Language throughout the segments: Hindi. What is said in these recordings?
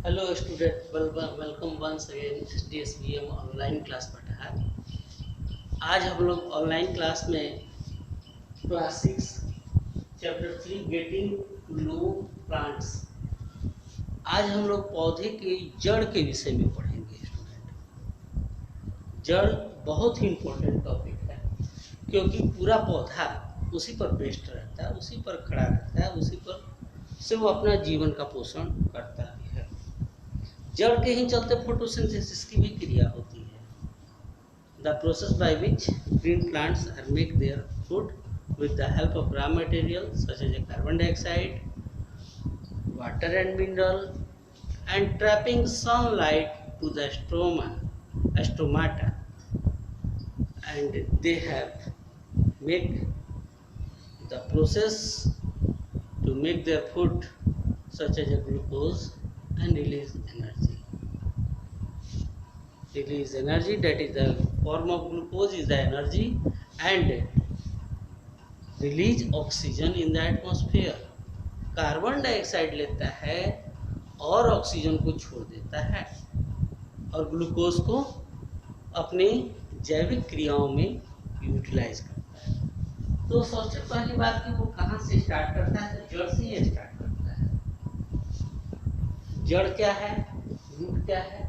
Hello student, welcome once again SDSVM online class पढ़ा। आज हम लोग ऑनलाइन क्लास में class 6 chapter 3 getting to know plants. आज हम लोग पौधे की जड़ के विषय में पढ़ेंगे। स्टूडेंट, जड़ बहुत ही इम्पोर्टेंट टॉपिक है, क्योंकि पूरा पौधा उसी पर बेस्ड रहता है, उसी पर खड़ा रहता है, उसी पर से वो अपना जीवन का पोषण करता भी है। जड़ के ही चलते फोटोसिंथेसिस की भी क्रिया होती है। The process by which green plants are make their food with the help of raw material such as carbon dioxide, water and mineral, and trapping sunlight to the stomata, and they have make the process to make their food such as a glucose and release energy, that is the form of glucose is the energy, and release oxygen in the atmosphere. Carbon dioxide लेता है और ऑक्सीजन को छोड़ देता है और ग्लूकोज को अपनी जैविक क्रियाओं में यूटिलाइज करता है। तो सबसे पहली बात कि वो कहाँ से स्टार्ट करता है, तो जड़ से ही स्टार्ट करता है। जड़ क्या है, रूट क्या है?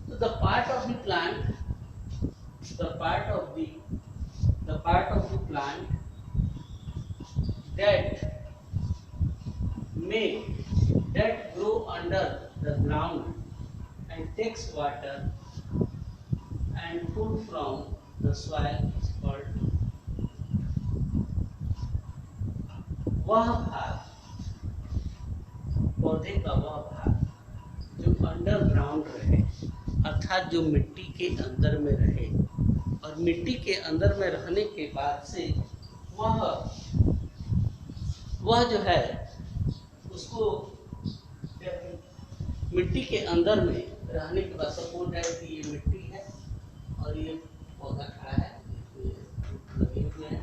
तो the part of the plant, the part of the plant that grow under the ground and takes water and food from the soil is called वह भाग, पौधे का वह भाग जो अंडरग्राउंड रहे, अर्थात जो मिट्टी के अंदर में रहे, और मिट्टी के अंदर में रहने के बाद से वह जो है उसको मिट्टी के अंदर में रहने के बाद, सपोज दैट कि ये मिट्टी है और ये पौधा खड़ा है, लगे हुए हैं,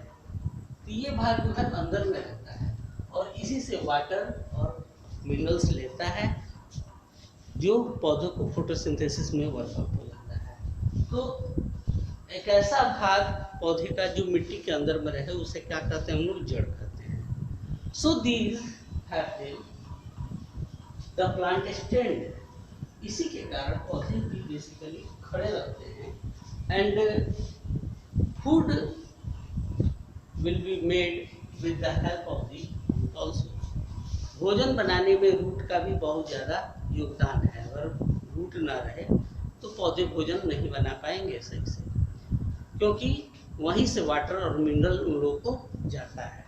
तो ये भाग जो है अंदर में रहता है और इसी से वाटर और मिनरल्स लेता है जो पौधों को फोटोसिंथेसिस में वर्कआउट हो जाता है। तो एक ऐसा भाग पौधे का जो मिट्टी के अंदर में रहे उसे क्या कहते हैं, हम लोग जड़ कहते हैं। So these have the plant stand, इसी के कारण पौधे भी बेसिकली खड़े रहते हैं। And food will be made with the help of the root also. भोजन बनाने में रूट का भी बहुत ज़्यादा योगदान है। अगर रूट ना रहे तो पौधे भोजन नहीं बना पाएंगे सही से, क्योंकि वहीं से वाटर और मिनरल उन लोगों को जाता है।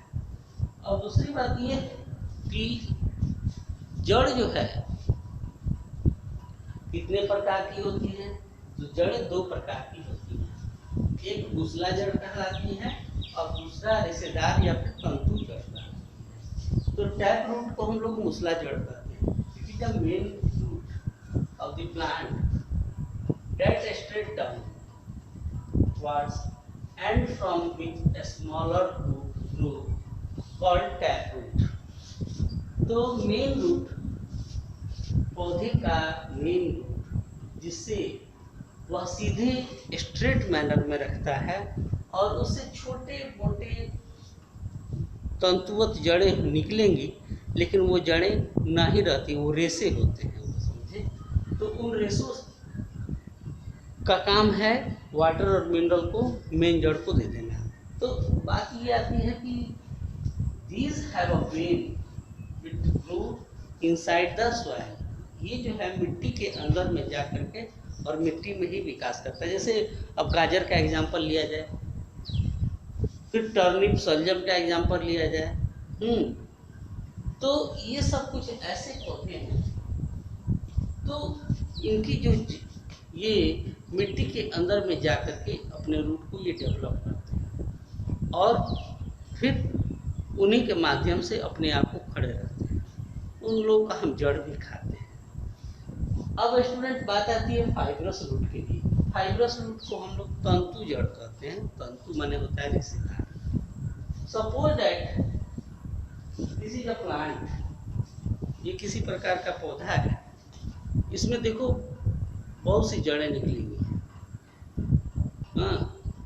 और दूसरी बात ये कि जड़ जो है कितने प्रकार की होती है, तो जड़ें दो प्रकार की होती हैं। एक घुसला जड़ कहलाती है और दूसरा रेशेदार या फिर तंतु जड़ कहलाती है। तो टैप रूट को हम लोग मुसला जड़ कहते हैं। It is the main root of the plant that straight downwards and from which a smaller root grew called tap root। तो मेन रूट, पौधे का मेन रूट, जिससे वह सीधे स्ट्रेट मैनर में रखता है और उससे छोटे मोटे तंतुवत जड़ें निकलेंगी, लेकिन वो जड़ें ना ही रहती, वो रेशे होते हैं, वो समझे। तो उन रेशों का काम है वाटर और मिनरल को मेन जड़ को दे देना। तो बात ये आती है कि these have a vein which grow inside the soil। ये जो है मिट्टी के अंदर में जा करके और मिट्टी में ही विकास करता है। जैसे अब गाजर का एग्जांपल लिया जाए, फिर टर्निप सलजम का एग्जांपल लिया जाए, तो ये सब कुछ ऐसे पौधे हैं, तो इनकी जो ये मिट्टी के अंदर में जा करके अपने रूट को ये डेवलप करते हैं और फिर उन्हीं के माध्यम से अपने आप को खड़े रहते हैं। उन लोगों का हम जड़ भी खाते हैं। अब स्टूडेंट, बात आती है फाइब्रस रूट के लिए। फाइब्रस रूट को हम लोग तंतु जड़ कहते हैं। तंतु माने होता है रेशेदार। Suppose that this is a plant, ये किसी प्रकार का पौधा है इसमें देखो बहुत सी जड़ें निकली हुई हैं। हाँ,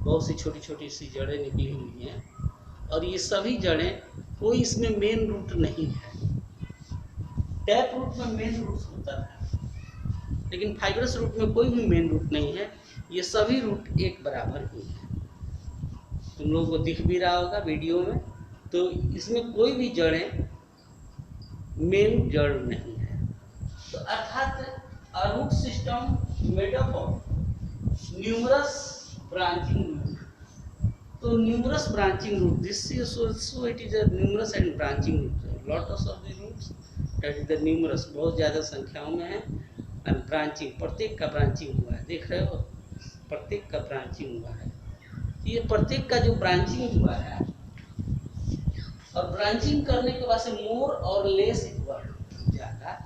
बहुत सी छोटी छोटी सी जड़ें निकली हुई हैं, और ये सभी जड़ें, कोई इसमें मेन रूट नहीं है। टैप रूट में मेन रूट होता है, लेकिन फाइब्रस रूट में कोई भी मेन रूट नहीं है। ये सभी रूट एक बराबर ही है। तुम लोगों को दिख भी रहा होगा वीडियो में। तो इसमें कोई भी जड़ें मेन जड़ नहीं है। तो अर्थात a root system made up of numerous branching root. तो numerous branching root, this is so it is a numerous and branching root. Lot of the roots, that is the numerous, बहुत ज़्यादा संख्याओं में है। एंड ब्रांचिंग, प्रत्येक का ब्रांचिंग हुआ है, देख रहे हो, प्रत्येक का ब्रांचिंग हुआ है। ये प्रत्येक का जो ब्रांचिंग हुआ है, और ब्रांचिंग करने के बाद से मोर और लेस इक्वल, ज़्यादा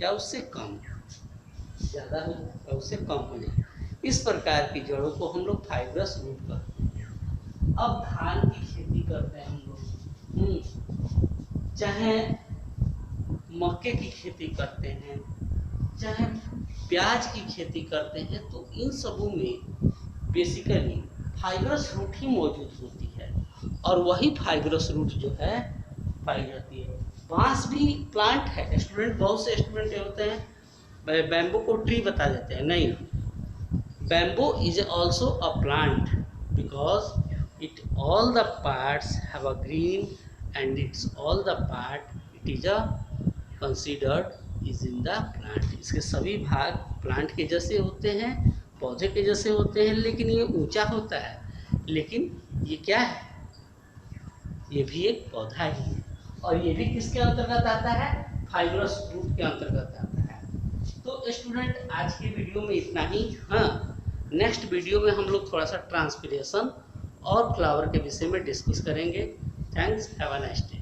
या उससे कम, ज़्यादा हो या उससे कम हो जाए, इस प्रकार की जड़ों को हम लोग फाइब्रस रूट करते हैं। अब धान की खेती करते हैं हम लोग, चाहे मक्के की खेती करते हैं, चाहे प्याज की खेती करते हैं, तो इन सबों में बेसिकली फाइब्रस रूट ही मौजूद होती है। और वही फाइब्रस रूट जो है पाई जाती है। बांस भी प्लांट है। स्टूडेंट, बहुत से स्टूडेंट होते हैं बैम्बू को ट्री बता देते हैं, नहीं, bamboo is also a plant because it all the parts have a green and it's all the part it is a considered is in the plant. इसके सभी भाग प्लांट के जैसे होते हैं, पौधे के जैसे होते हैं, लेकिन ये ऊंचा होता है। लेकिन ये क्या है, ये भी एक पौधा ही है, और ये भी किसके अंतर्गत आता है, फाइब्रस रूट के अंतर्गत आता है। तो स्टूडेंट, आज की वीडियो में इतना ही। हाँ, नेक्स्ट वीडियो में हम लोग थोड़ा सा ट्रांसपिरेशन और फ्लावर के विषय में डिस्कस करेंगे। Thanks, have a nice day.